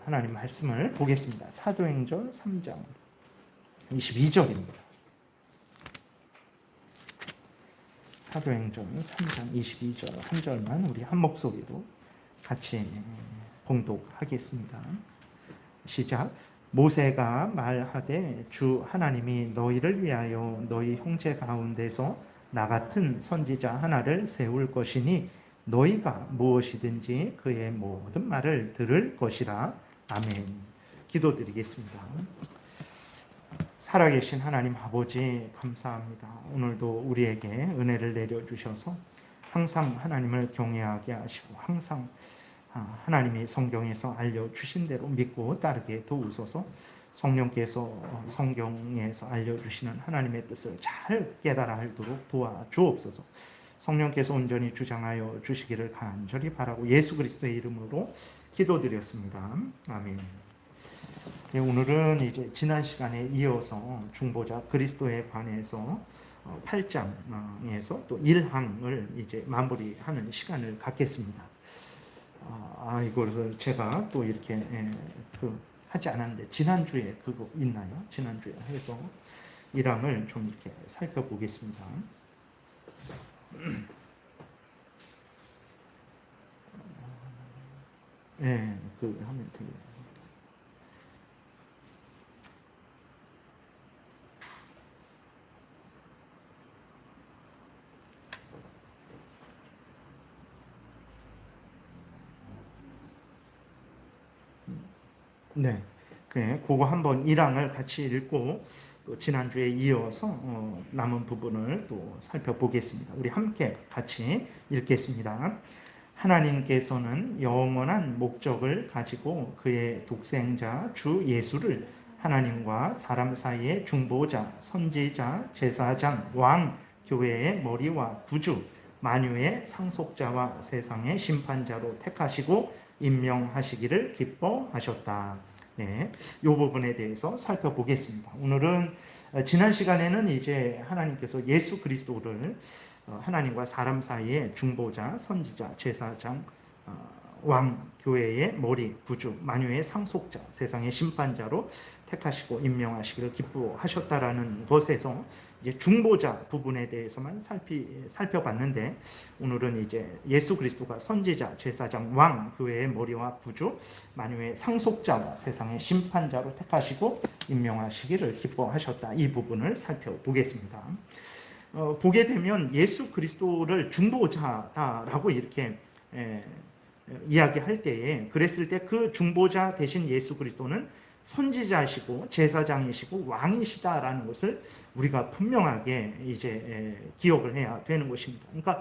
하나님 말씀을 보겠습니다. 사도행전 3장 22절입니다. 사도행전 3장 22절 한 절만 우리 한 목소리로 같이 봉독하겠습니다. 시작. 모세가 말하되 주 하나님이 너희를 위하여 너희 형제 가운데서 나 같은 선지자 하나를 세울 것이니 너희가 무엇이든지 그의 모든 말을 들을 것이라. 아멘. 기도드리겠습니다. 살아계신 하나님 아버지 감사합니다. 오늘도 우리에게 은혜를 내려주셔서 항상 하나님을 경외하게 하시고 항상 하나님이 성경에서 알려주신 대로 믿고 따르게 도우소서. 성령께서 성경에서 알려주시는 하나님의 뜻을 잘 깨달아 알도록 도와주옵소서. 성령께서 온전히 주장하여 주시기를 간절히 바라고 예수 그리스도의 이름으로 기도드렸습니다. 아멘. 네, 오늘은 이제 지난 시간에 이어서 중보자 그리스도에 관해서 8장에서 또 1항을 이제 마무리하는 시간을 갖겠습니다. 이거를 제가 또 이렇게 하지 않았는데 지난주에 그거 있나요? 지난주에 해서 1항을 좀 이렇게 살펴보겠습니다. 네, 그 하면 됩니다. 네, 그거 한번 1항을 같이 읽고 또 지난주에 이어서 남은 부분을 또 살펴보겠습니다. 우리 함께 같이 읽겠습니다. 하나님께서는 영원한 목적을 가지고 그의 독생자 주 예수를 하나님과 사람 사이의 중보자, 선지자, 제사장, 왕, 교회의 머리와 구주, 만유의 상속자와 세상의 심판자로 택하시고 임명하시기를 기뻐하셨다. 네, 이 부분에 대해서 살펴보겠습니다. 오늘은 지난 시간에는 이제 하나님께서 예수 그리스도를 하나님과 사람 사이의 중보자, 선지자, 제사장, 왕, 교회의 머리, 구주, 만유의 상속자, 세상의 심판자로 택하시고 임명하시기를 기뻐하셨다라는 것에서 이제 중보자 부분에 대해서만 살펴봤는데 오늘은 이제 예수 그리스도가 선지자, 제사장, 왕, 교회의 머리와 구주, 만유의 상속자와 세상의 심판자로 택하시고 임명하시기를 기뻐하셨다. 이 부분을 살펴보겠습니다. 보게 되면 예수 그리스도를 중보자다라고 이렇게 이야기할 때에 그랬을 때 그 중보자 대신 예수 그리스도는 선지자시고 제사장이시고 왕이시다라는 것을 우리가 분명하게 이제 기억을 해야 되는 것입니다. 그러니까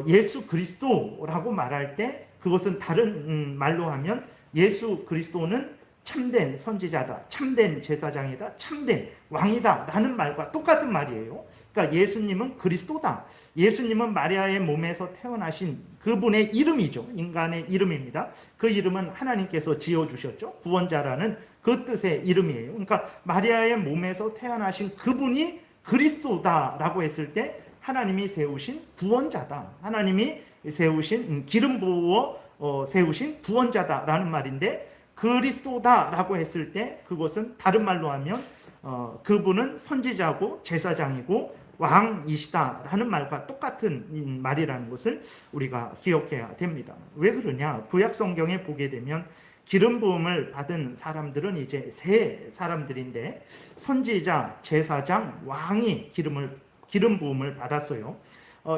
예수 그리스도라고 말할 때 그것은 다른 말로 하면 예수 그리스도는 참된 선지자다, 참된 제사장이다, 참된 왕이다 라는 말과 똑같은 말이에요. 그러니까 예수님은 그리스도다. 예수님은 마리아의 몸에서 태어나신 그분의 이름이죠. 인간의 이름입니다. 그 이름은 하나님께서 지어주셨죠. 구원자라는 그 뜻의 이름이에요. 그러니까 마리아의 몸에서 태어나신 그분이 그리스도다라고 했을 때 하나님이 세우신 구원자다. 하나님이 세우신 기름 부어 세우신 구원자다라는 말인데 그리스도다라고 했을 때 그것은 다른 말로 하면 그분은 선지자고 제사장이고 왕이시다라는 말과 똑같은 말이라는 것을 우리가 기억해야 됩니다. 왜 그러냐? 구약 성경에 보게 되면 기름 부음을 받은 사람들은 이제 세 사람들인데 선지자, 제사장, 왕이 기름 부음을 받았어요.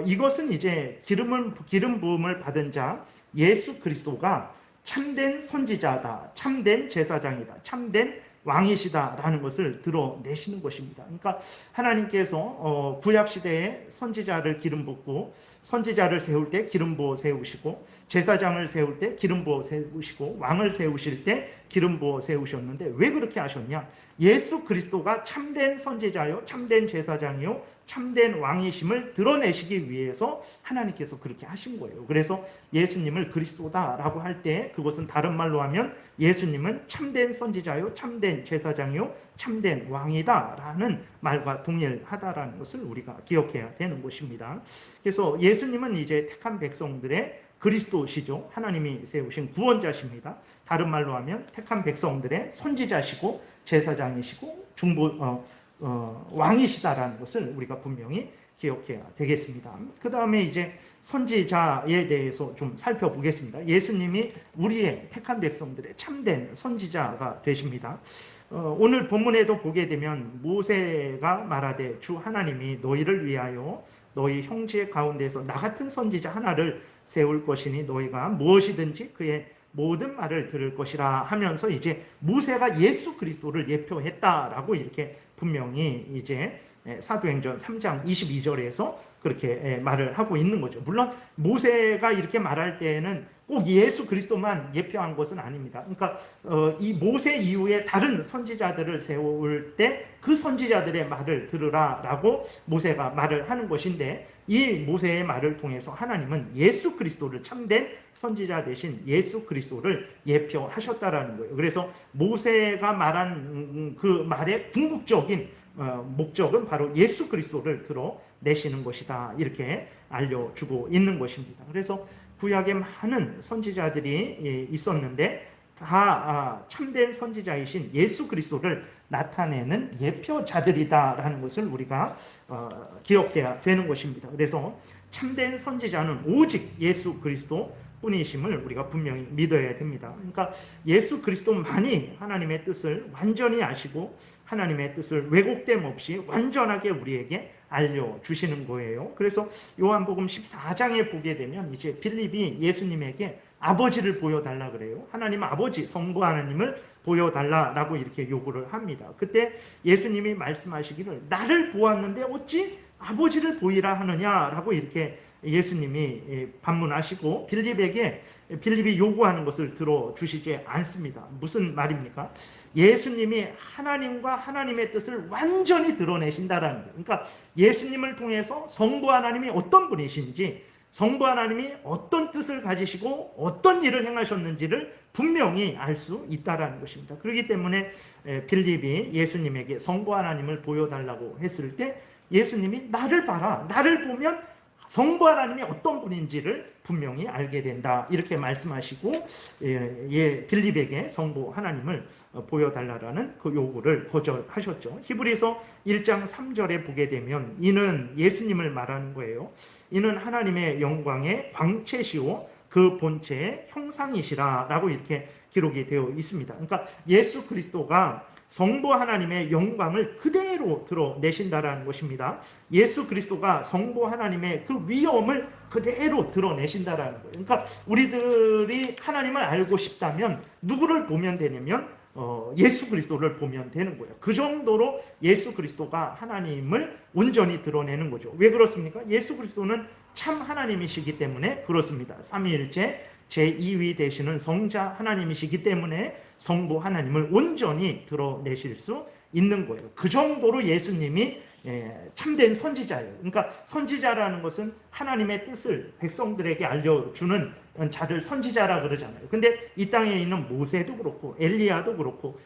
이것은 이제 기름 부음을 받은 자 예수 그리스도가 참된 선지자다, 참된 제사장이다, 참된 왕이시다라는 것을 드러내시는 것입니다. 그러니까 하나님께서 구약시대에 선지자를 기름 붓고 선지자를 세울 때 기름 부어 세우시고 제사장을 세울 때 기름 부어 세우시고 왕을 세우실 때 기름 부어 세우셨는데 왜 그렇게 하셨냐? 예수 그리스도가 참된 선지자요, 참된 제사장이요, 참된 왕이심을 드러내시기 위해서 하나님께서 그렇게 하신 거예요. 그래서 예수님을 그리스도다라고 할 때 그것은 다른 말로 하면 예수님은 참된 선지자요, 참된 제사장이요, 참된 왕이다라는 말과 동일하다라는 것을 우리가 기억해야 되는 것입니다. 그래서 예수님은 이제 택한 백성들의 그리스도시죠. 하나님이 세우신 구원자십니다. 다른 말로 하면 택한 백성들의 선지자시고 제사장이시고 왕이시다라는 것을 우리가 분명히 기억해야 되겠습니다. 그 다음에 이제 선지자에 대해서 좀 살펴보겠습니다. 예수님이 우리의 택한 백성들의 참된 선지자가 되십니다. 오늘 본문에도 보게 되면 모세가 말하되 주 하나님이 너희를 위하여 너희 형제 가운데서 나 같은 선지자 하나를 세울 것이니 너희가 무엇이든지 그의 모든 말을 들을 것이라 하면서 이제 모세가 예수 그리스도를 예표했다라고 이렇게 분명히 이제 사도행전 3장 22절에서 그렇게 말을 하고 있는 거죠. 물론 모세가 이렇게 말할 때에는 꼭 예수 그리스도만 예표한 것은 아닙니다. 그러니까 이 모세 이후에 다른 선지자들을 세울 때 그 선지자들의 말을 들으라라고 모세가 말을 하는 것인데, 이 모세의 말을 통해서 하나님은 예수 그리스도를, 참된 선지자 되신 예수 그리스도를 예표하셨다라는 거예요. 그래서 모세가 말한 그 말의 궁극적인 목적은 바로 예수 그리스도를 드러내시는 것이다, 이렇게 알려주고 있는 것입니다. 그래서 구약에 많은 선지자들이 있었는데 다 참된 선지자이신 예수 그리스도를 나타내는 예표자들이다라는 것을 우리가 기억해야 되는 것입니다. 그래서 참된 선지자는 오직 예수 그리스도 뿐이심을 우리가 분명히 믿어야 됩니다. 그러니까 예수 그리스도만이 하나님의 뜻을 완전히 아시고 하나님의 뜻을 왜곡됨 없이 완전하게 우리에게 알려주시는 거예요. 그래서 요한복음 14장에 보게 되면 이제 빌립이 예수님에게 아버지를 보여달라 그래요. 하나님 아버지, 성부 하나님을 보여달라라고 이렇게 요구를 합니다. 그때 예수님이 말씀하시기를 나를 보았는데 어찌 아버지를 보이라 하느냐라고 이렇게 예수님이 반문하시고 빌립이 요구하는 것을 들어주시지 않습니다. 무슨 말입니까? 예수님이 하나님과 하나님의 뜻을 완전히 드러내신다라는 거예요. 그러니까 예수님을 통해서 성부 하나님이 어떤 분이신지, 성부 하나님이 어떤 뜻을 가지시고 어떤 일을 행하셨는지를 분명히 알 수 있다라는 것입니다. 그렇기 때문에 빌립이 예수님에게 성부 하나님을 보여달라고 했을 때 예수님이 나를 봐라, 나를 보면 성부 하나님이 어떤 분인지를 분명히 알게 된다, 이렇게 말씀하시고 빌립에게 성부 하나님을 보여달라는 그 요구를 거절하셨죠. 히브리서 1장 3절에 보게 되면 이는 예수님을 말하는 거예요. 이는 하나님의 영광의 광채시오 그 본체의 형상이시라 라고 이렇게 기록이 되어 있습니다. 그러니까 예수 그리스도가 성부 하나님의 영광을 그대로 드러내신다라는 것입니다. 예수 그리스도가 성부 하나님의 그 위엄을 그대로 드러내신다라는 거예요. 그러니까 우리들이 하나님을 알고 싶다면 누구를 보면 되냐면 예수 그리스도를 보면 되는 거예요. 그 정도로 예수 그리스도가 하나님을 온전히 드러내는 거죠. 왜 그렇습니까? 예수 그리스도는 참 하나님이시기 때문에 그렇습니다. 삼위일체 제2위 되시는 성자 하나님이시기 때문에 성부 하나님을 온전히 드러내실 수 있는 거예요. 그 정도로 예수님이 참된 선지자예요. 그러니까 선지자라는 것은 하나님의 뜻을 백성들에게 알려주는 자를 선지자라 그러잖아요. 근데 이 땅에 있는 모세도 그렇고 엘리야도 그렇고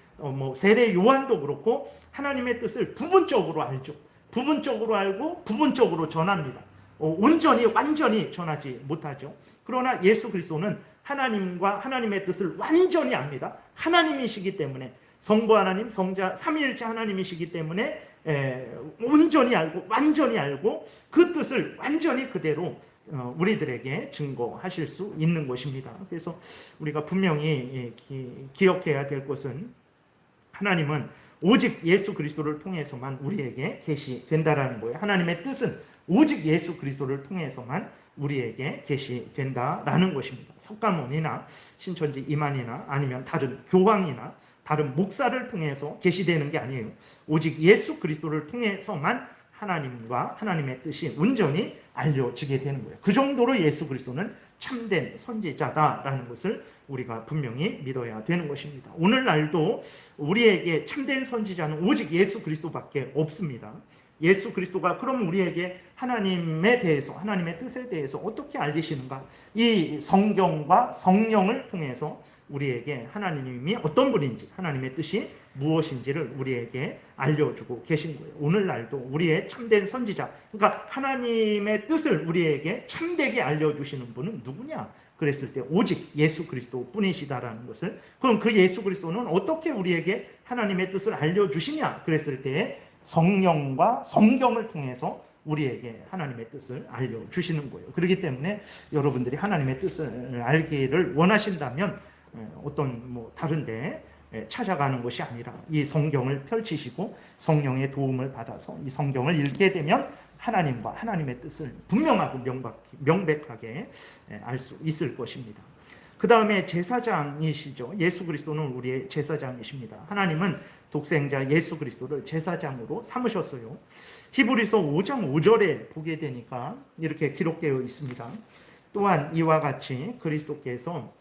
세례 요한도 그렇고 하나님의 뜻을 부분적으로 알죠. 부분적으로 알고 부분적으로 전합니다. 온전히 완전히 전하지 못하죠. 그러나 예수 그리스도는 하나님과 하나님의 뜻을 완전히 압니다. 하나님이시기 때문에, 성부 하나님, 성자 삼위일체 하나님이시기 때문에 온전히 알고 완전히 알고 그 뜻을 완전히 그대로 우리들에게 증거하실 수 있는 것입니다. 그래서 우리가 분명히 기억해야 될 것은 하나님은 오직 예수 그리스도를 통해서만 우리에게 계시된다라는 거예요. 하나님의 뜻은 오직 예수 그리스도를 통해서만 우리에게 계시된다라는 것입니다. 석가모니나 신천지 이만희나 아니면 다른 교황이나 다른 목사를 통해서 계시되는 게 아니에요. 오직 예수 그리스도를 통해서만 하나님과 하나님의 뜻이 온전히 알려지게 되는 거예요. 그 정도로 예수 그리스도는 참된 선지자다라는 것을 우리가 분명히 믿어야 되는 것입니다. 오늘날도 우리에게 참된 선지자는 오직 예수 그리스도밖에 없습니다. 예수 그리스도가 그럼 우리에게 하나님에 대해서, 하나님의 뜻에 대해서 어떻게 알리시는가? 이 성경과 성령을 통해서 우리에게 하나님이 어떤 분인지, 하나님의 뜻이 무엇인지를 우리에게 알려주고 계신 거예요. 오늘날도 우리의 참된 선지자, 그러니까 하나님의 뜻을 우리에게 참되게 알려주시는 분은 누구냐? 그랬을 때 오직 예수 그리스도 뿐이시다라는 것을, 그럼 그 예수 그리스도는 어떻게 우리에게 하나님의 뜻을 알려주시냐 그랬을 때 성령과 성경을 통해서 우리에게 하나님의 뜻을 알려주시는 거예요. 그렇기 때문에 여러분들이 하나님의 뜻을 알기를 원하신다면 어떤 다른데 찾아가는 것이 아니라 이 성경을 펼치시고 성령의 도움을 받아서 이 성경을 읽게 되면 하나님과 하나님의 뜻을 분명하고 명백하게 알 수 있을 것입니다. 그 다음에 제사장이시죠. 예수 그리스도는 우리의 제사장이십니다. 하나님은 독생자 예수 그리스도를 제사장으로 삼으셨어요. 히브리서 5장 5절에 보게 되니까 이렇게 기록되어 있습니다. 또한 이와 같이 그리스도께서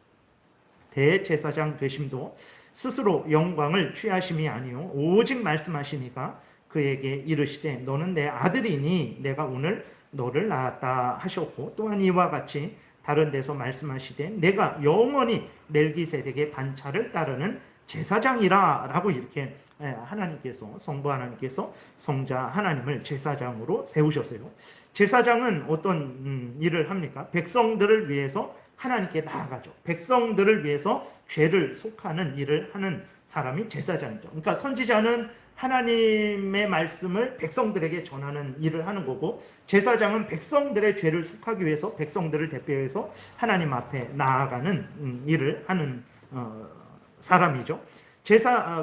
대제사장 되심도 스스로 영광을 취하심이 아니요 오직 말씀하시니까 그에게 이르시되 너는 내 아들이니 내가 오늘 너를 낳았다 하셨고, 또한 이와 같이 다른 데서 말씀하시되 내가 영원히 멜기세덱의 반차를 따르는 제사장이라 라고 이렇게 하나님께서, 성부 하나님께서 성자 하나님을 제사장으로 세우셨어요. 제사장은 어떤 일을 합니까? 백성들을 위해서 하나님께 나아가죠. 백성들을 위해서 죄를 속하는 일을 하는 사람이 제사장이죠. 그러니까 선지자는 하나님의 말씀을 백성들에게 전하는 일을 하는 거고, 제사장은 백성들의 죄를 속하기 위해서 백성들을 대표해서 하나님 앞에 나아가는 일을 하는 사람이죠.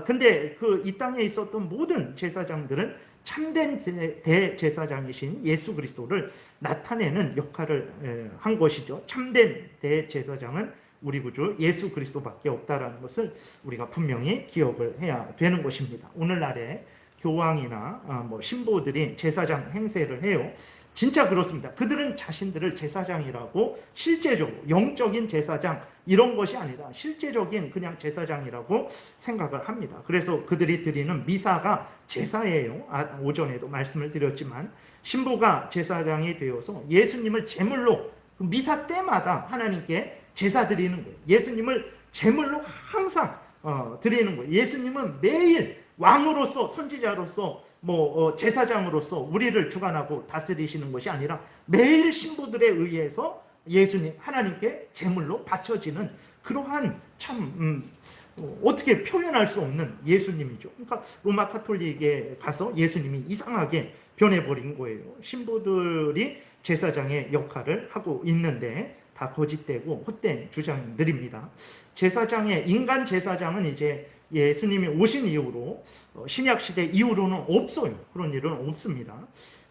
근데 이 땅에 있었던 모든 제사장들은 참된 대제사장이신 예수 그리스도를 나타내는 역할을 한 것이죠. 참된 대제사장은 우리 구주 예수 그리스도밖에 없다라는 것을 우리가 분명히 기억을 해야 되는 것입니다. 오늘날에 교황이나 신부들이 제사장 행세를 해요. 진짜 그렇습니다. 그들은 자신들을 제사장이라고, 실제적으로 영적인 제사장 이런 것이 아니라 실제적인 그냥 제사장이라고 생각을 합니다. 그래서 그들이 드리는 미사가 제사예요. 오전에도 말씀을 드렸지만 신부가 제사장이 되어서 예수님을 제물로 미사 때마다 하나님께 제사 드리는 거예요. 예수님을 제물로 항상 드리는 거예요. 예수님은 매일 왕으로서, 선지자로서, 제사장으로서 우리를 주관하고 다스리시는 것이 아니라 매일 신부들에 의해서 예수님, 하나님께 제물로 바쳐지는 그러한 참 어떻게 표현할 수 없는 예수님이죠. 그러니까 로마 카톨릭에 가서 예수님이 이상하게 변해버린 거예요. 신부들이 제사장의 역할을 하고 있는데 다 거짓되고 헛된 주장들입니다. 인간 제사장은 이제 예수님이 오신 이후로, 신약시대 이후로는 없어요. 그런 일은 없습니다.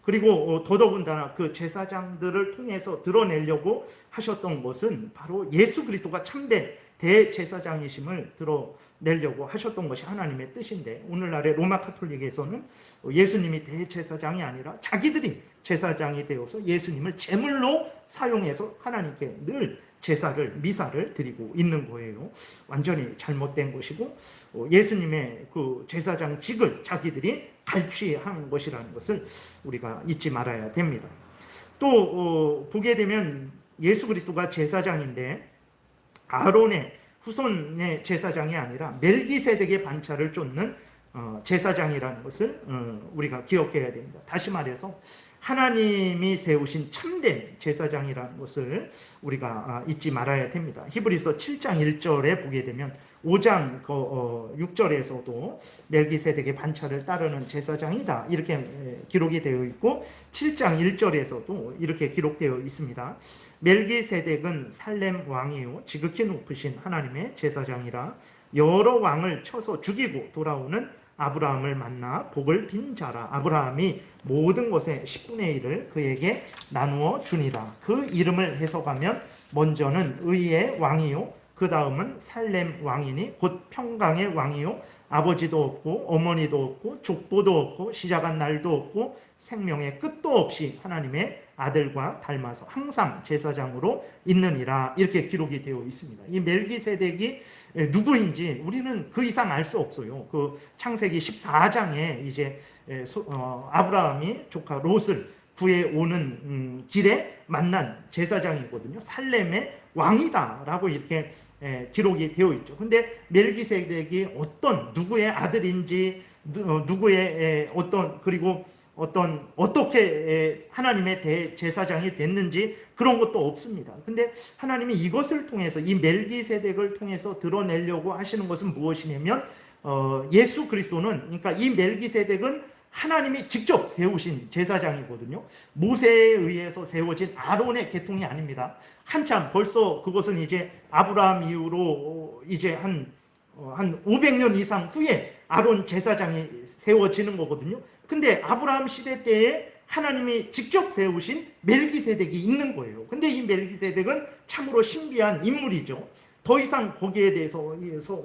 그리고 더더군다나 그 제사장들을 통해서 드러내려고 하셨던 것은 바로 예수 그리스도가 참된 대제사장이심을 드러내려고 하셨던 것이 하나님의 뜻인데, 오늘날의 로마 카톨릭에서는 예수님이 대제사장이 아니라 자기들이 제사장이 되어서 예수님을 제물로 사용해서 하나님께 늘 미사를 드리고 있는 거예요. 완전히 잘못된 것이고, 예수님의 그 제사장직을 자기들이 갈취한 것이라는 것을 우리가 잊지 말아야 됩니다. 또 보게 되면 예수 그리스도가 제사장인데 아론의 후손의 제사장이 아니라 멜기세덱의 반차를 쫓는 제사장이라는 것을 우리가 기억해야 됩니다. 다시 말해서 하나님이 세우신 참된 제사장이라는 것을 우리가 잊지 말아야 됩니다. 히브리서 7장 1절에 보게 되면 5장 6절에서도 멜기세덱의 반차를 따르는 제사장이다 이렇게 기록이 되어 있고, 7장 1절에서도 이렇게 기록되어 있습니다. 멜기세덱은 살렘 왕이요 지극히 높으신 하나님의 제사장이라 여러 왕을 쳐서 죽이고 돌아오는 아브라함을 만나 복을 빈 자라. 아브라함이 모든 것의 10분의 1을 그에게 나누어 주니라. 그 이름을 해석하면 먼저는 의의 왕이요 그 다음은 살렘 왕이니 곧 평강의 왕이요 아버지도 없고 어머니도 없고 족보도 없고 시작한 날도 없고 생명의 끝도 없이 하나님의 아들과 닮아서 항상 제사장으로 있느니라. 이렇게 기록이 되어 있습니다. 이 멜기세덱이 누구인지 우리는 그 이상 알 수 없어요. 그 창세기 14장에 이제 아브라함이 조카 롯을 구해 오는 길에 만난 제사장이거든요. 살렘의 왕이다라고 이렇게 기록이 되어 있죠. 근데 멜기세덱이 누구의 아들인지, 누구의 그리고 어떻게 하나님의 대제사장이 됐는지 그런 것도 없습니다. 근데 하나님이 이것을 통해서, 이 멜기세덱을 통해서 드러내려고 하시는 것은 무엇이냐면, 예수 그리스도는, 그러니까 이 멜기세덱은 하나님이 직접 세우신 제사장이거든요. 모세에 의해서 세워진 아론의 계통이 아닙니다. 한참 벌써 그것은 이제 아브라함 이후로 이제 한 500년 이상 후에 아론 제사장이 세워지는 거거든요. 근데 아브라함 시대 때에 하나님이 직접 세우신 멜기세덱이 있는 거예요. 근데 이 멜기세덱은 참으로 신비한 인물이죠. 더 이상 거기에 대해서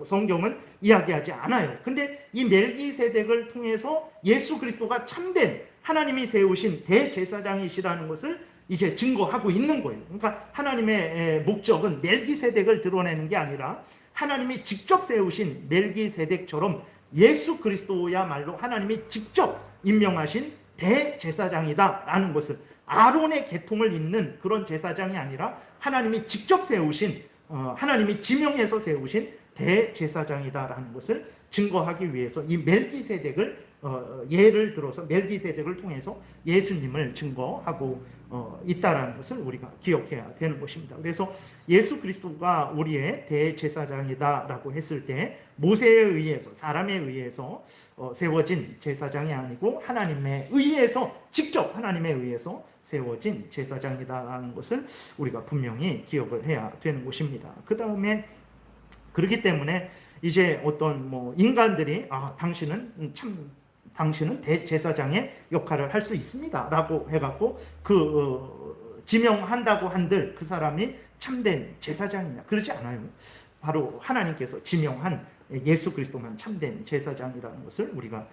성경은 이야기하지 않아요. 근데 이 멜기세덱을 통해서 예수 그리스도가 참된 하나님이 세우신 대제사장이시라는 것을 이제 증거하고 있는 거예요. 그러니까 하나님의 목적은 멜기세덱을 드러내는 게 아니라 하나님이 직접 세우신 멜기세덱처럼 예수 그리스도야말로 하나님이 직접 임명하신 대제사장이다라는 것을, 아론의 계통을 잇는 그런 제사장이 아니라 하나님이 직접 세우신, 하나님이 지명해서 세우신 대제사장이다라는 것을 증거하기 위해서 이 멜기세덱을 예를 들어서 멜기세덱을 통해서 예수님을 증거하고 있다라는 것을 우리가 기억해야 되는 것입니다. 그래서 예수 그리스도가 우리의 대제사장이다라고 했을 때 모세에 의해서, 사람에 의해서 세워진 제사장이 아니고 하나님에 의해서, 직접 하나님에 의해서 세워진 제사장이다라는 것을 우리가 분명히 기억을 해야 되는 것입니다. 그 다음에 그렇기 때문에 이제 어떤 인간들이 당신은 대제사장의 역할을 할 수 있습니다 라고 해갖고 지명한다고 한들 그 사람이 참된 제사장이냐, 그러지 않아요. 바로 하나님께서 지명한 예수 그리스도만 참된 제사장이라는 것을 우리가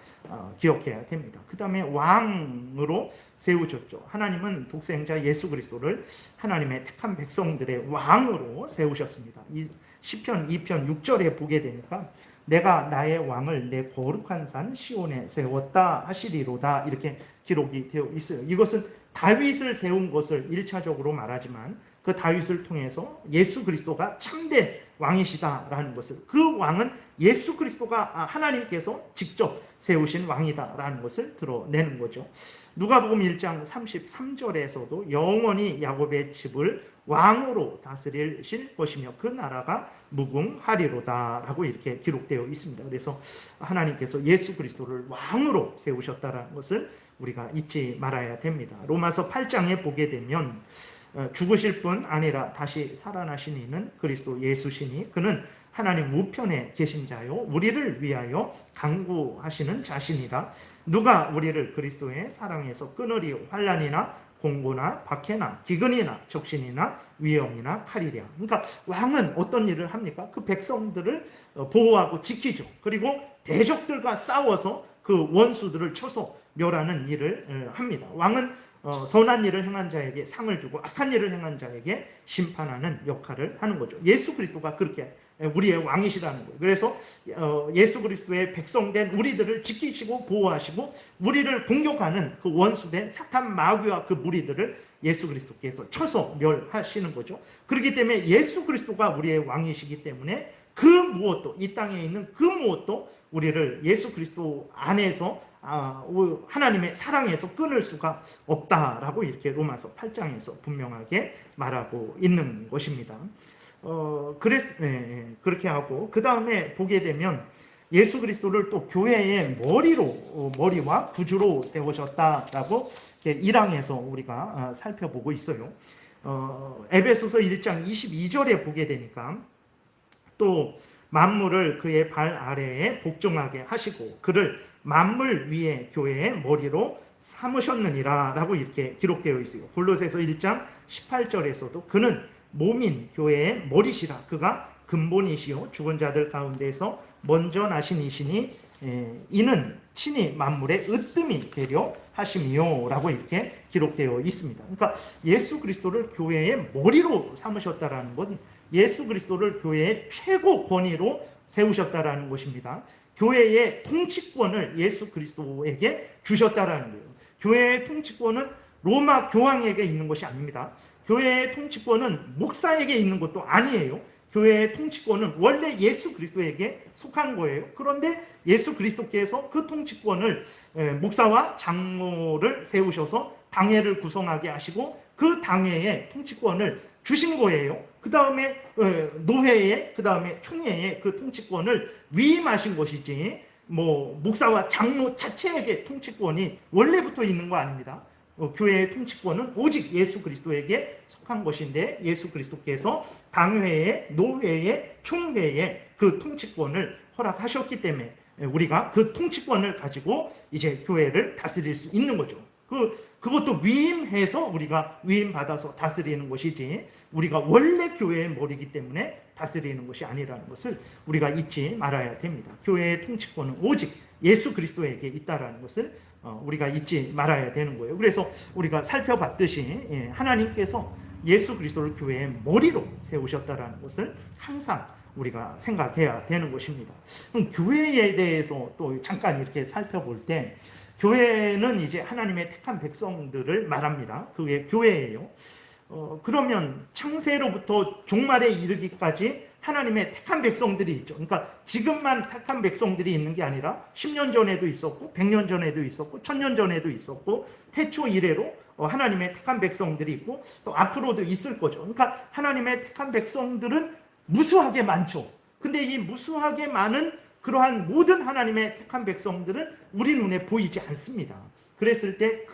기억해야 됩니다. 그 다음에 왕으로 세우셨죠. 하나님은 독생자 예수 그리스도를 하나님의 택한 백성들의 왕으로 세우셨습니다. 이 시편 2편 6절에 보게 되니까 내가 나의 왕을 내 거룩한 산 시온에 세웠다 하시리로다, 이렇게 기록이 되어 있어요. 이것은 다윗을 세운 것을 1차적으로 말하지만 그 다윗을 통해서 예수 그리스도가 참된 왕이시다라는 것을, 그 왕은 예수 그리스도가 하나님께서 직접 세우신 왕이다라는 것을 드러내는 거죠. 누가복음 1장 33절에서도 영원히 야곱의 집을 왕으로 다스리실 것이며 그 나라가 무궁하리로다 라고 이렇게 기록되어 있습니다. 그래서 하나님께서 예수 그리스도를 왕으로 세우셨다는 것을 우리가 잊지 말아야 됩니다. 로마서 8장에 보게 되면 죽으실 뿐 아니라 다시 살아나신 이는 그리스도 예수시니 그는 하나님 우편에 계신 자요 우리를 위하여 간구하시는 자신이라. 누가 우리를 그리스도의 사랑에서 끊으리요. 환난이나 공고나 박해나 기근이나 적신이나 위험이나 칼이랴. 그러니까 왕은 어떤 일을 합니까? 그 백성들을 보호하고 지키죠. 그리고 대적들과 싸워서 그 원수들을 쳐서 멸하는 일을 합니다. 왕은 선한 일을 행한 자에게 상을 주고 악한 일을 행한 자에게 심판하는 역할을 하는 거죠. 예수 그리스도가 그렇게 우리의 왕이시라는 거예요. 그래서 예수 그리스도의 백성된 우리들을 지키시고 보호하시고 우리를 공격하는 그 원수된 사탄 마귀와 그 무리들을 예수 그리스도께서 쳐서 멸하시는 거죠. 그렇기 때문에 예수 그리스도가 우리의 왕이시기 때문에 그 무엇도, 이 땅에 있는 그 무엇도 우리를 예수 그리스도 안에서 하나님의 사랑에서 끊을 수가 없다라고 이렇게 로마서 8장에서 분명하게 말하고 있는 것입니다. 그렇게 하고 그 다음에 보게 되면 예수 그리스도를 또 교회의 머리와 구주로 세우셨다라고 1항에서 우리가 살펴보고 있어요. 에베소서 1장 22절에 보게 되니까 또 만물을 그의 발 아래에 복종하게 하시고 그를 만물 위에 교회의 머리로 삼으셨느니라 라고 이렇게 기록되어 있어요. 골로새서 1장 18절에서도 그는 몸인 교회의 머리시라. 그가 근본이시요 죽은 자들 가운데서 먼저 나신 이시니 이는 친히 만물의 으뜸이 되려 하심이요 라고 이렇게 기록되어 있습니다. 그러니까 예수 그리스도를 교회의 머리로 삼으셨다라는 것, 예수 그리스도를 교회의 최고 권위로 세우셨다라는 것입니다. 교회의 통치권을 예수 그리스도에게 주셨다라는 거예요. 교회의 통치권은 로마 교황에게 있는 것이 아닙니다. 교회의 통치권은 목사에게 있는 것도 아니에요. 교회의 통치권은 원래 예수 그리스도에게 속한 거예요. 그런데 예수 그리스도께서 그 통치권을 목사와 장로를 세우셔서 당회를 구성하게 하시고 그 당회의 통치권을 주신 거예요. 그 다음에 노회에, 그 다음에 총회에 그 통치권을 위임하신 것이지 목사와 장로 자체에게 통치권이 원래부터 있는 거 아닙니다. 교회의 통치권은 오직 예수 그리스도에게 속한 것인데 예수 그리스도께서 당회에, 노회에, 총회에 그 통치권을 허락하셨기 때문에 우리가 그 통치권을 가지고 이제 교회를 다스릴 수 있는 거죠. 그것도 위임해서 우리가 위임받아서 다스리는 것이지 우리가 원래 교회의 머리이기 때문에 다스리는 것이 아니라는 것을 우리가 잊지 말아야 됩니다. 교회의 통치권은 오직 예수 그리스도에게 있다라는 것을 우리가 잊지 말아야 되는 거예요. 그래서 우리가 살펴봤듯이 하나님께서 예수 그리스도를 교회의 머리로 세우셨다라는 것을 항상 우리가 생각해야 되는 것입니다. 그럼 교회에 대해서 또 잠깐 이렇게 살펴볼 때 교회는 이제 하나님의 택한 백성들을 말합니다. 그게 교회예요. 그러면 창세로부터 종말에 이르기까지 하나님의 택한 백성들이 있죠. 그러니까 지금만 택한 백성들이 있는 게 아니라 10년 전에도 있었고 100년 전에도 있었고 1000년 전에도 있었고 태초 이래로 하나님의 택한 백성들이 있고 또 앞으로도 있을 거죠. 그러니까 하나님의 택한 백성들은 무수하게 많죠. 근데 이 무수하게 많은 그러한 모든 하나님의 택한 백성들은 우리 눈에 보이지 않습니다. 그랬을 때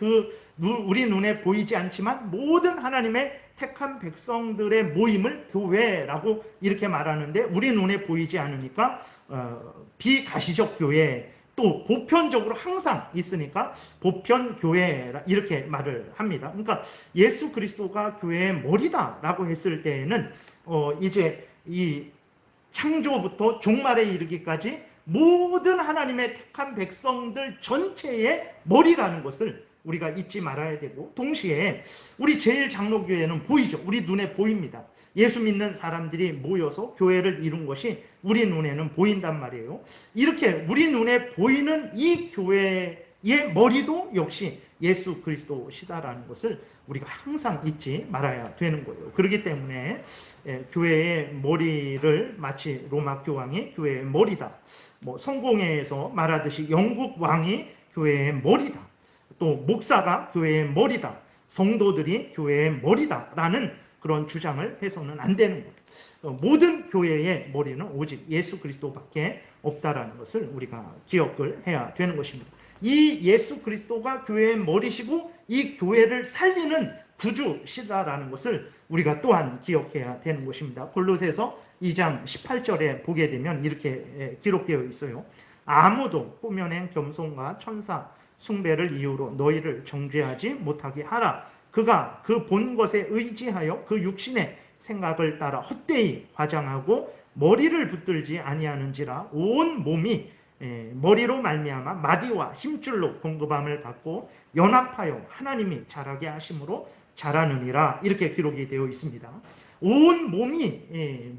우리 눈에 보이지 않지만 모든 하나님의 택한 백성들의 모임을 교회라고 이렇게 말하는데 우리 눈에 보이지 않으니까 비가시적 교회, 또 보편적으로 항상 있으니까 보편교회 이렇게 말을 합니다. 그러니까 예수 그리스도가 교회의 머리다라고 했을 때에는 이제 이 창조부터 종말에 이르기까지 모든 하나님의 택한 백성들 전체의 머리라는 것을 우리가 잊지 말아야 되고, 동시에 우리 제일장로교회는 보이죠. 우리 눈에 보입니다. 예수 믿는 사람들이 모여서 교회를 이룬 것이 우리 눈에는 보인단 말이에요. 이렇게 우리 눈에 보이는 이 교회의 머리도 역시 예수 그리스도시다라는 것을 우리가 항상 잊지 말아야 되는 거예요. 그렇기 때문에 교회의 머리를 마치 로마 교황이 교회의 머리다, 성공회에서 말하듯이 영국 왕이 교회의 머리다, 또 목사가 교회의 머리다, 성도들이 교회의 머리다라는 그런 주장을 해서는 안 되는 거예요. 모든 교회의 머리는 오직 예수 그리스도밖에 없다라는 것을 우리가 기억을 해야 되는 것입니다. 이 예수 그리스도가 교회의 머리시고 이 교회를 살리는 구주시다라는 것을 우리가 또한 기억해야 되는 것입니다. 골로새서 2장 18절에 보게 되면 이렇게 기록되어 있어요. 아무도 꾸며낸 겸손과 천사 숭배를 이유로 너희를 정죄하지 못하게 하라. 그가 그 본 것에 의지하여 그 육신의 생각을 따라 헛되이 화장하고 머리를 붙들지 아니하는지라. 온 몸이 머리로 말미암아 마디와 힘줄로 공급함을 받고 연합하여 하나님이 자라게 하심으로 자라느니라. 이렇게 기록이 되어 있습니다. 온 몸이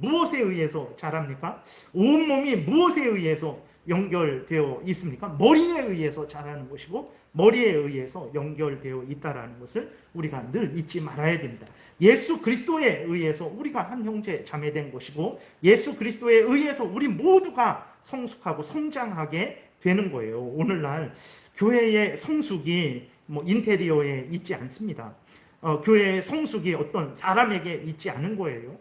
무엇에 의해서 자랍니까? 온 몸이 무엇에 의해서 연결되어 있습니까? 머리에 의해서 자라는 것이고 머리에 의해서 연결되어 있다는 것을 우리가 늘 잊지 말아야 됩니다. 예수 그리스도에 의해서 우리가 한 형제 자매된 것이고 예수 그리스도에 의해서 우리 모두가 성숙하고 성장하게 되는 거예요. 오늘날 교회의 성숙이 인테리어에 있지 않습니다. 교회의 성숙이 어떤 사람에게 있지 않은 거예요.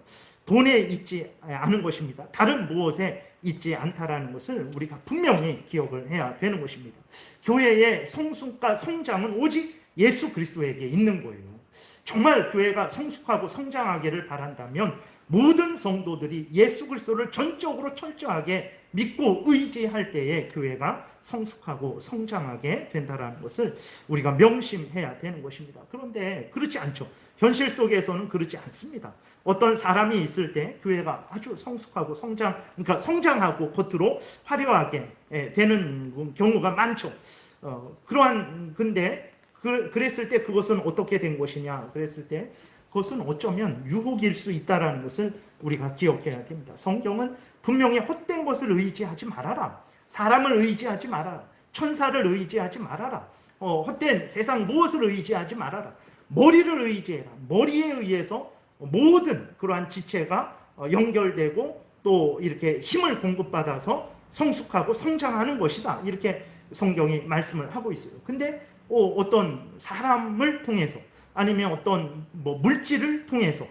돈에 있지 않은 것입니다. 다른 무엇에 있지 않다라는 것을 우리가 분명히 기억을 해야 되는 것입니다. 교회의 성숙과 성장은 오직 예수 그리스도에게 있는 거예요. 정말 교회가 성숙하고 성장하기를 바란다면 모든 성도들이 예수 그리스도를 전적으로 철저하게 믿고 의지할 때에 교회가 성숙하고 성장하게 된다는 것을 우리가 명심해야 되는 것입니다. 그런데 그렇지 않죠. 현실 속에서는 그렇지 않습니다. 어떤 사람이 있을 때 교회가 아주 성숙하고 그러니까 성장하고 겉으로 화려하게 되는 경우가 많죠. 근데 그랬을 때 그것은 어떻게 된 것이냐? 그랬을 때 그것은 어쩌면 유혹일 수 있다는 것을 우리가 기억해야 됩니다. 성경은 분명히 헛된 것을 의지하지 말아라. 사람을 의지하지 말아라. 천사를 의지하지 말아라. 헛된 세상 무엇을 의지하지 말아라. 머리를 의지해라. 머리에 의해서 모든 그러한 지체가 연결되고 또 이렇게 힘을 공급받아서 성숙하고 성장하는 것이다. 이렇게 성경이 말씀을 하고 있어요. 근데 어떤 사람을 통해서 아니면 어떤 물질을 통해서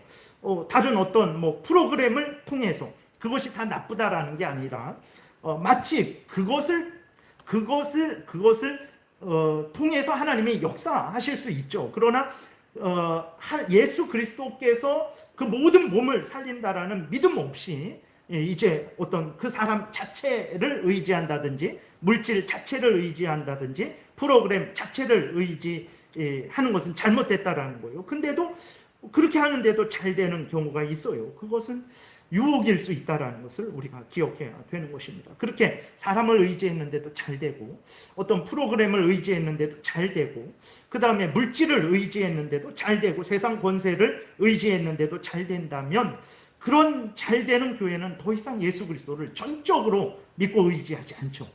다른 어떤 프로그램을 통해서 그것이 다 나쁘다라는 게 아니라 마치 그것을 통해서 하나님이 역사하실 수 있죠. 그러나 예수 그리스도께서 그 모든 몸을 살린다라는 믿음 없이 이제 어떤 그 사람 자체를 의지한다든지 물질 자체를 의지한다든지 프로그램 자체를 의지하는 것은 잘못됐다라는 거예요. 근데도 그렇게 하는데도 잘 되는 경우가 있어요. 그것은 유혹일 수 있다는 것을 우리가 기억해야 되는 것입니다. 그렇게 사람을 의지했는데도 잘 되고 어떤 프로그램을 의지했는데도 잘 되고 그 다음에 물질을 의지했는데도 잘 되고 세상 권세를 의지했는데도 잘 된다면 그런 잘 되는 교회는 더 이상 예수 그리스도를 전적으로 믿고 의지하지 않죠.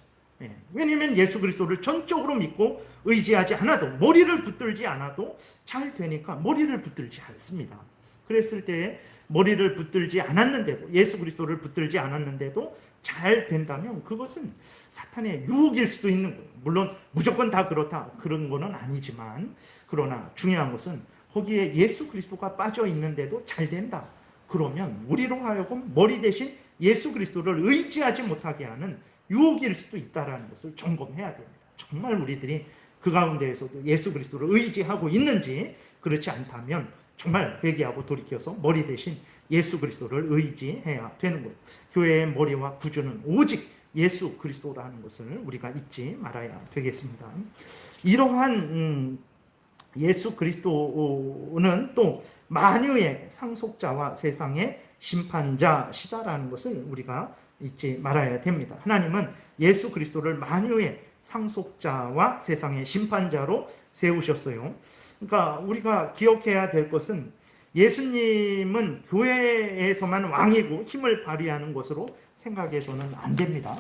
왜냐하면 예수 그리스도를 전적으로 믿고 의지하지 않아도 머리를 붙들지 않아도 잘 되니까 머리를 붙들지 않습니다. 그랬을 때 머리를 붙들지 않았는데도 예수 그리스도를 붙들지 않았는데도 잘 된다면 그것은 사탄의 유혹일 수도 있는 거예요. 물론 무조건 다 그렇다 그런 거는 아니지만 그러나 중요한 것은 거기에 예수 그리스도가 빠져 있는데도 잘 된다. 그러면 우리로 하여금 머리 대신 예수 그리스도를 의지하지 못하게 하는 유혹일 수도 있다는 것을 점검해야 됩니다. 정말 우리들이 그 가운데에서도 예수 그리스도를 의지하고 있는지 그렇지 않다면 정말 회개하고 돌이켜서 머리 대신 예수 그리스도를 의지해야 되는 거예요. 교회의 머리와 구주는 오직 예수 그리스도라는 것을 우리가 잊지 말아야 되겠습니다. 이러한 예수 그리스도는 또 만유의 상속자와 세상의 심판자시다라는 것을 우리가 잊지 말아야 됩니다. 하나님은 예수 그리스도를 만유의 상속자와 세상의 심판자로 세우셨어요. 그러니까 우리가 기억해야 될 것은 예수님은 교회에서만 왕이고 힘을 발휘하는 것으로 생각해서는 안 됩니다.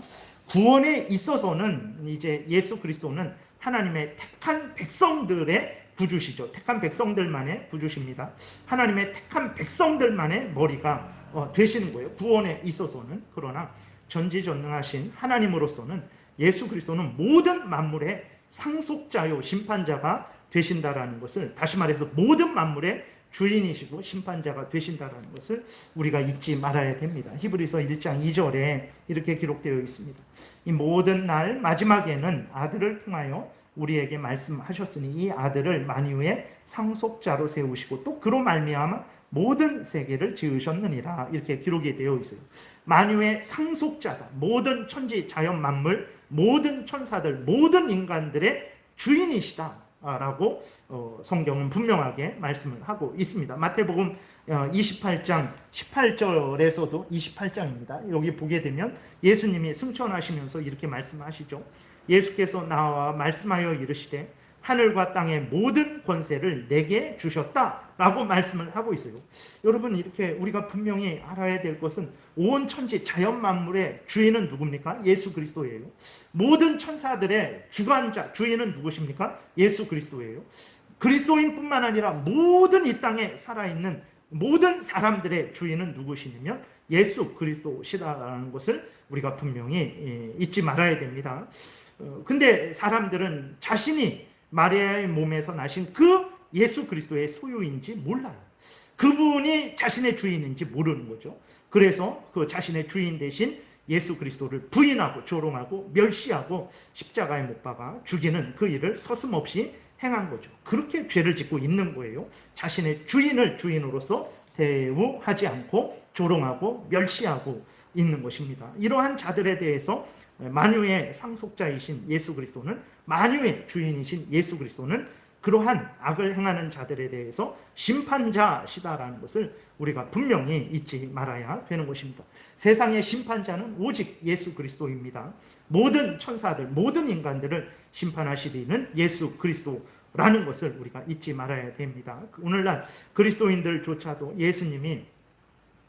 구원에 있어서는 이제 예수 그리스도는 하나님의 택한 백성들의 구주시죠. 택한 백성들만의 구주십니다. 하나님의 택한 백성들만의 머리가 되시는 거예요. 구원에 있어서는. 그러나 전지전능하신 하나님으로서는 예수 그리스도는 모든 만물의 상속자요 심판자가 되신다라는 것을, 다시 말해서 모든 만물의 주인이시고 심판자가 되신다라는 것을 우리가 잊지 말아야 됩니다. 히브리서 1장 2절에 이렇게 기록되어 있습니다. 이 모든 날 마지막에는 아들을 통하여 우리에게 말씀하셨으니 이 아들을 만유의 상속자로 세우시고 또 그로 말미암아 모든 세계를 지으셨느니라. 이렇게 기록이 되어 있어요. 만유의 상속자다. 모든 천지 자연 만물, 모든 천사들, 모든 인간들의 주인이시다 라고 성경은 분명하게 말씀을 하고 있습니다. 마태복음 28장 18절에서도 28장입니다. 여기 보게 되면 예수님이 승천하시면서 이렇게 말씀하시죠. 예수께서 나와 말씀하여 이르시되 하늘과 땅의 모든 권세를 내게 주셨다라고 말씀을 하고 있어요. 여러분, 이렇게 우리가 분명히 알아야 될 것은 온 천지 자연 만물의 주인은 누굽니까? 예수 그리스도예요. 모든 천사들의 주관자, 주인은 누구십니까? 예수 그리스도예요. 그리스도인뿐만 아니라 모든 이 땅에 살아있는 모든 사람들의 주인은 누구시냐면 예수 그리스도시다라는 것을 우리가 분명히 잊지 말아야 됩니다. 근데 사람들은 자신이 마리아의 몸에서 나신 그 예수 그리스도의 소유인지 몰라요. 그분이 자신의 주인인지 모르는 거죠. 그래서 그 자신의 주인 대신 예수 그리스도를 부인하고 조롱하고 멸시하고 십자가에 못 박아 죽이는 그 일을 서슴없이 행한 거죠. 그렇게 죄를 짓고 있는 거예요. 자신의 주인을 주인으로서 대우하지 않고 조롱하고 멸시하고 있는 것입니다. 이러한 자들에 대해서 만유의 상속자이신 예수 그리스도는, 만유의 주인이신 예수 그리스도는 그러한 악을 행하는 자들에 대해서 심판자시다라는 것을 우리가 분명히 잊지 말아야 되는 것입니다. 세상의 심판자는 오직 예수 그리스도입니다. 모든 천사들, 모든 인간들을 심판하시리는 예수 그리스도라는 것을 우리가 잊지 말아야 됩니다. 오늘날 그리스도인들조차도 예수님이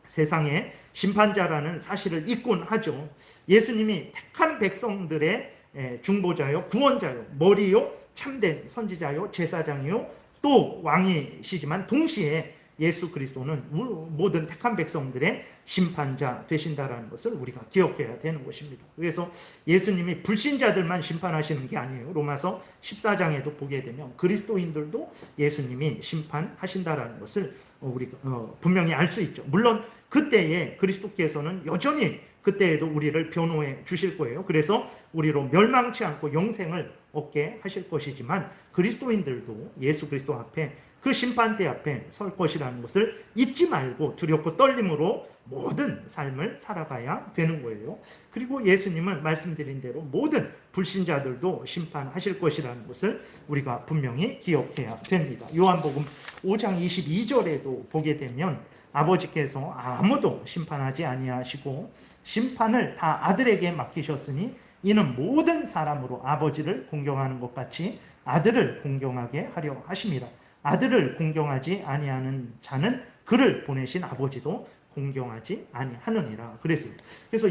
세상의 심판자라는 사실을 잊곤 하죠. 예수님이 택한 백성들의 중보자요, 구원자요, 머리요, 참된 선지자요, 제사장이요, 또 왕이시지만 동시에 예수 그리스도는 모든 택한 백성들의 심판자 되신다라는 것을 우리가 기억해야 되는 것입니다. 그래서 예수님이 불신자들만 심판하시는 게 아니에요. 로마서 14장에도 보게 되면 그리스도인들도 예수님이 심판하신다라는 것을 우리가 분명히 알 수 있죠. 물론 그때에 그리스도께서는 여전히 그때에도 우리를 변호해 주실 거예요. 그래서 우리로 멸망치 않고 영생을 얻게 하실 것이지만 그리스도인들도 예수 그리스도 앞에 그 심판대 앞에 설 것이라는 것을 잊지 말고 두렵고 떨림으로 모든 삶을 살아가야 되는 거예요. 그리고 예수님은 말씀드린 대로 모든 불신자들도 심판하실 것이라는 것을 우리가 분명히 기억해야 됩니다. 요한복음 5장 22절에도 보게 되면 아버지께서 아무도 심판하지 아니하시고 심판을 다 아들에게 맡기셨으니 이는 모든 사람으로 아버지를 공경하는 것 같이 아들을 공경하게 하려 하심이라. 아들을 공경하지 아니하는 자는 그를 보내신 아버지도 공경하지 아니하느니라. 그래서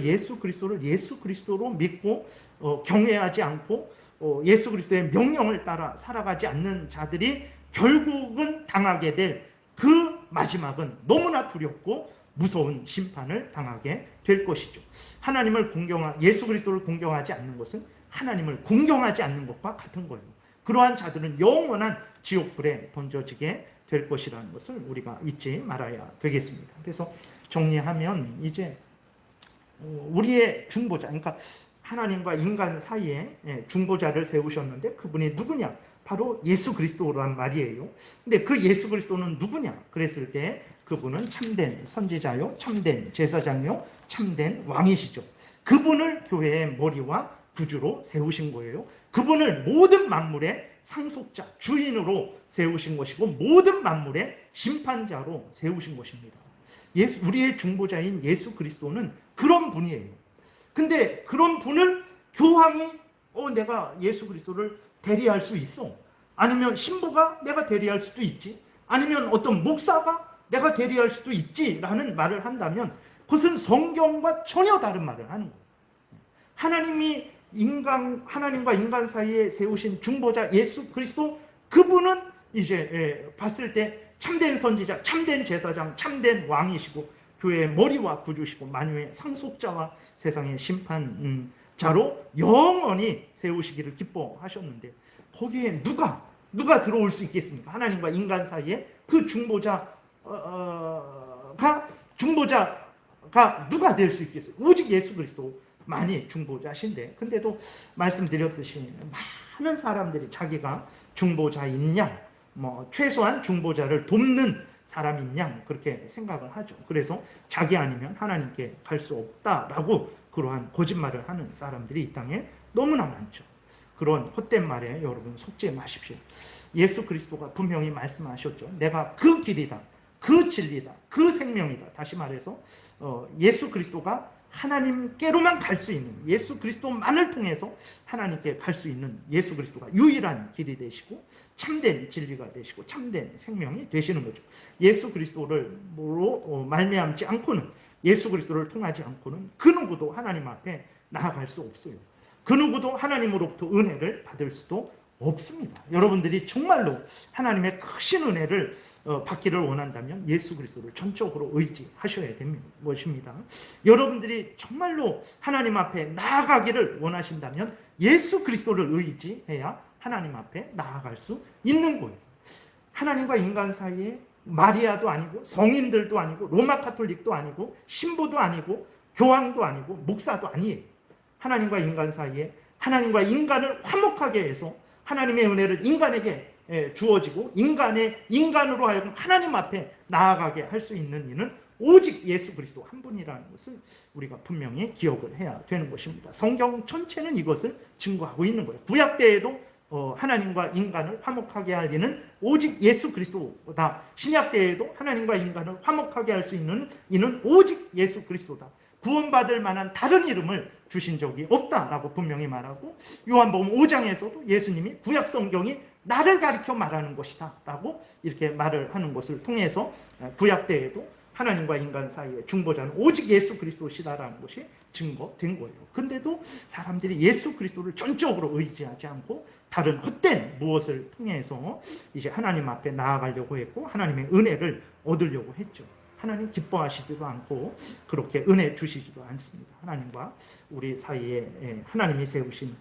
예수 그리스도를 예수 그리스도로 믿고 경외하지 않고 예수 그리스도의 명령을 따라 살아가지 않는 자들이 결국은 당하게 될 그 마지막은 너무나 두렵고 무서운 심판을 당하게 될 것이죠. 예수 그리스도를 공경하지 않는 것은 하나님을 공경하지 않는 것과 같은 거예요. 그러한 자들은 영원한 지옥불에 던져지게 될 것이라는 것을 우리가 잊지 말아야 되겠습니다. 그래서 정리하면 이제 우리의 중보자, 그러니까 하나님과 인간 사이에 중보자를 세우셨는데 그분이 누구냐? 바로 예수 그리스도란 말이에요. 근데 그 예수 그리스도는 누구냐? 그랬을 때 그분은 참된 선지자요, 참된 제사장요, 참된 왕이시죠. 그분을 교회의 머리와 구주로 세우신 거예요. 그분을 모든 만물의 상속자, 주인으로 세우신 것이고 모든 만물의 심판자로 세우신 것입니다. 우리의 중보자인 예수 그리스도는 그런 분이에요. 근데 그런 분을 교황이 내가 예수 그리스도를 대리할 수 있어. 아니면 신부가 내가 대리할 수도 있지. 아니면 어떤 목사가 내가 대리할 수도 있지 라는 말을 한다면 그것은 성경과 전혀 다른 말을 하는 거예요. 하나님과 인간 사이에 세우신 중보자 예수 그리스도, 그분은 이제 봤을 때 참된 선지자, 참된 제사장, 참된 왕이시고 교회의 머리와 구주시고 만유의 상속자와 세상의 심판자로 영원히 세우시기를 기뻐하셨는데 거기에 누가 들어올 수 있겠습니까? 하나님과 인간 사이에 그 중보자가 누가 될 수 있겠어요? 오직 예수 그리스도만이 중보자신데, 근데도 말씀드렸듯이 많은 사람들이 자기가 중보자인 양, 최소한 중보자를 돕는 사람인 양 그렇게 생각을 하죠. 그래서 자기 아니면 하나님께 갈 수 없다라고 그러한 거짓말을 하는 사람들이 이 땅에 너무나 많죠. 그런 헛된 말에 여러분 속지 마십시오. 예수 그리스도가 분명히 말씀하셨죠. 내가 그 길이다, 그 진리다, 그 생명이다. 다시 말해서 예수 그리스도가 하나님께로만 갈 수 있는, 예수 그리스도만을 통해서 하나님께 갈 수 있는 예수 그리스도가 유일한 길이 되시고 참된 진리가 되시고 참된 생명이 되시는 거죠. 예수 그리스도로 말미암지 않고는, 예수 그리스도를 통하지 않고는 그 누구도 하나님 앞에 나아갈 수 없어요. 그 누구도 하나님으로부터 은혜를 받을 수도 없습니다. 여러분들이 정말로 하나님의 크신 은혜를 받기를 원한다면 예수 그리스도를 전적으로 의지하셔야 되는 것입니다. 여러분들이 정말로 하나님 앞에 나아가기를 원하신다면 예수 그리스도를 의지해야 하나님 앞에 나아갈 수 있는 거예요. 하나님과 인간 사이에 마리아도 아니고 성인들도 아니고 로마 카톨릭도 아니고 신부도 아니고 교황도 아니고 목사도 아니에요. 하나님과 인간 사이에 하나님과 인간을 화목하게 해서 하나님의 은혜를 인간에게 주어지고 인간으로 하여금 하나님 앞에 나아가게 할 수 있는 이는 오직 예수 그리스도 한 분이라는 것을 우리가 분명히 기억을 해야 되는 것입니다. 성경 전체는 이것을 증거하고 있는 거예요. 구약 때에도 하나님과 인간을 화목하게 할 이는 오직 예수 그리스도다. 신약 때에도 하나님과 인간을 화목하게 할 수 있는 이는 오직 예수 그리스도다. 구원받을 만한 다른 이름을 주신 적이 없다라고 분명히 말하고, 요한복음 5장에서도 예수님이 구약 성경이 나를 가리켜 말하는 것이다 라고 이렇게 말을 하는 것을 통해서 구약 때에도 하나님과 인간 사이의 중보자는 오직 예수 그리스도시다라는 것이 증거 된 거예요. 근데도 사람들이 예수 그리스도를 전적으로 의지하지 않고 다른 헛된 무엇을 통해서 이제 하나님 앞에 나아가려고 했고 하나님의 은혜를 얻으려고 했죠. 하나님 기뻐하시지도 않고 그렇게 은혜 주시지도 않습니다. 하나님과 우리 사이에 하나님이 세우신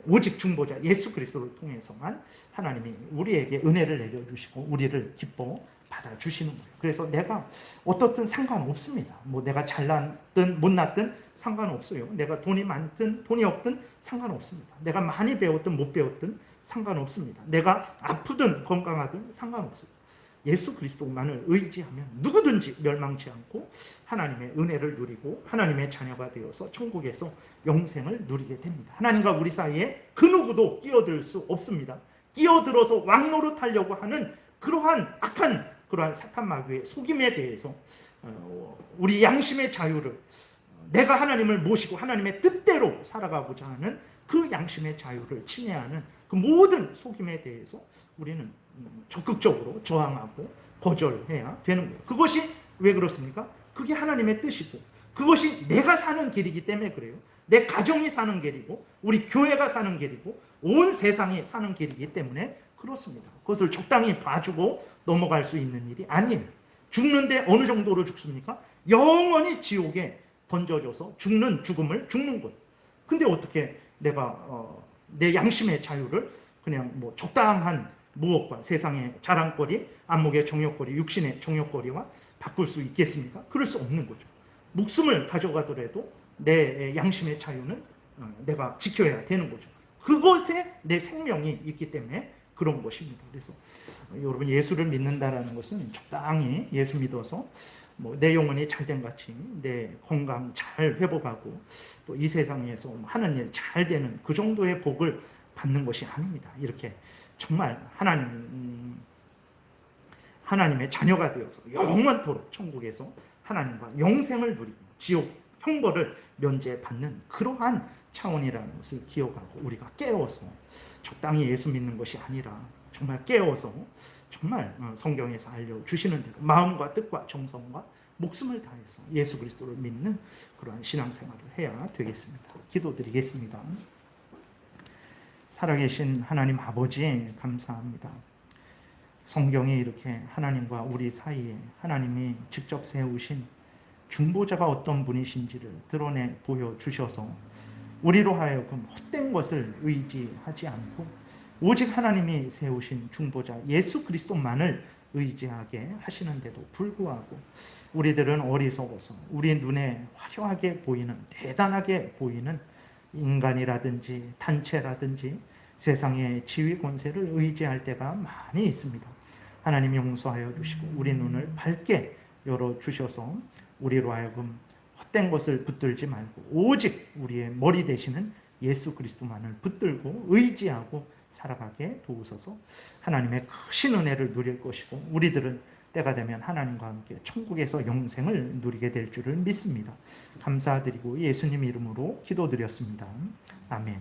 오직 중보자 예수 그리스도를 통해서만 하나님이 우리에게 은혜를 내려주시고 우리를 기뻐 받아주시는 거예요. 그래서 내가 어떻든 상관없습니다. 뭐 내가 잘났든 못났든 상관없어요. 내가 돈이 많든 돈이 없든 상관없습니다. 내가 많이 배웠든 못 배웠든 상관없습니다. 내가 아프든 건강하든 상관없어요. 예수 그리스도만을 의지하면 누구든지 멸망치 않고 하나님의 은혜를 누리고 하나님의 자녀가 되어서 천국에서 영생을 누리게 됩니다. 하나님과 우리 사이에 그 누구도 끼어들 수 없습니다. 끼어들어서 왕노릇하려고 하는 그러한 악한 그러한 사탄 마귀의 속임에 대해서 우리 양심의 자유를 내가 하나님을 모시고 하나님의 뜻대로 살아가고자 하는 그 양심의 자유를 침해하는 그 모든 속임에 대해서 우리는 적극적으로 저항하고 거절해야 되는 거예요. 그것이 왜 그렇습니까? 그게 하나님의 뜻이고 그것이 내가 사는 길이기 때문에 그래요. 내 가정이 사는 길이고 우리 교회가 사는 길이고 온 세상이 사는 길이기 때문에 그렇습니다. 그것을 적당히 봐주고 넘어갈 수 있는 일이 아니에요. 죽는데 어느 정도로 죽습니까? 영원히 지옥에 던져져서 죽는 죽음을 죽는 거예요. 근데 어떻게 내가 내 양심의 자유를 그냥 뭐 적당한 무엇과 세상의 자랑거리, 안목의 정욕거리, 육신의 정욕거리와 바꿀 수 있겠습니까? 그럴 수 없는 거죠. 목숨을 가져가더라도 내 양심의 자유는 내가 지켜야 되는 거죠. 그것에 내 생명이 있기 때문에 그런 것입니다. 그래서 여러분 예수를 믿는다라는 것은 적당히 예수 믿어서 뭐 내 영혼이 잘된 같이 내 건강 잘 회복하고 또 이 세상에서 하는 일 잘 되는 그 정도의 복을 받는 것이 아닙니다. 이렇게 정말 하나님의 자녀가 되어서 영원토록 천국에서 하나님과 영생을 누리고 지옥 형벌을 면제받는 그러한 차원이라는 것을 기억하고 우리가 깨어서 적당히 예수 믿는 것이 아니라 정말 깨어서 정말 성경에서 알려주시는 대로 마음과 뜻과 정성과 목숨을 다해서 예수 그리스도를 믿는 그러한 신앙생활을 해야 되겠습니다. 기도드리겠습니다. 살아계신 하나님 아버지 감사합니다. 성경이 이렇게 하나님과 우리 사이에 하나님이 직접 세우신 중보자가 어떤 분이신지를 드러내 보여주셔서 우리로 하여금 헛된 것을 의지하지 않고 오직 하나님이 세우신 중보자 예수 그리스도만을 의지하게 하시는데도 불구하고 우리들은 어리석어서 우리 눈에 화려하게 보이는 대단하게 보이는 인간이라든지 단체라든지 세상의 지위 권세를 의지할 때가 많이 있습니다. 하나님 용서하여 주시고 우리 눈을 밝게 열어주셔서 우리로 하여금 헛된 것을 붙들지 말고 오직 우리의 머리 되시는 예수 그리스도만을 붙들고 의지하고 살아가게 도우소서. 하나님의 크신 은혜를 누릴 것이고 우리들은 때가 되면 하나님과 함께 천국에서 영생을 누리게 될 줄을 믿습니다. 감사드리고 예수님 이름으로 기도드렸습니다. 아멘.